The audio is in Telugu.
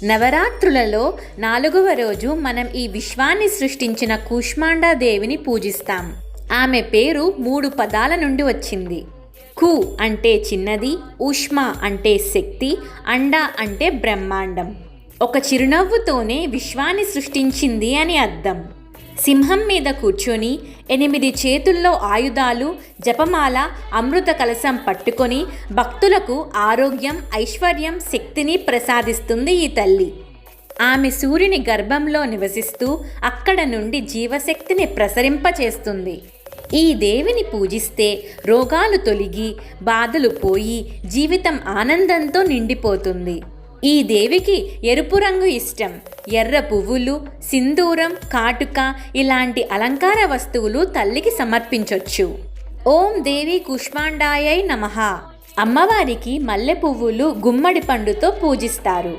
నవరాత్రులలో 4వ రోజు మనం ఈ విశ్వాన్ని సృష్టించిన కూష్మాండాదేవిని పూజిస్తాం. ఆమె పేరు 3 పదాల నుండి వచ్చింది. కు అంటే చిన్నది, ఉష్మ అంటే శక్తి, అండ అంటే బ్రహ్మాండం. ఒక చిరునవ్వుతోనే విశ్వాన్ని సృష్టించింది అని అర్థం. సింహం మీద కూర్చొని 8 చేతుల్లో ఆయుధాలు, జపమాల, అమృత కలశం పట్టుకొని భక్తులకు ఆరోగ్యం, ఐశ్వర్యం, శక్తిని ప్రసాదిస్తుంది ఈ తల్లి. ఆమె సూర్యుని గర్భంలో నివసిస్తూ అక్కడ నుండి జీవశక్తిని ప్రసరింపచేస్తుంది. ఈ దేవిని పూజిస్తే రోగాలు తొలగి, బాధలు పోయి జీవితం ఆనందంతో నిండిపోతుంది. ఈ దేవికి ఎరుపు రంగు ఇష్టం. ఎర్ర పువ్వులు, సింధూరం, కాటుక ఇలాంటి అలంకార వస్తువులు తల్లికి సమర్పించొచ్చు. ఓం దేవి కూష్మాండాయై నమః. అమ్మవారికి మల్లె పువ్వులు, గుమ్మడి పండుతో పూజిస్తారు.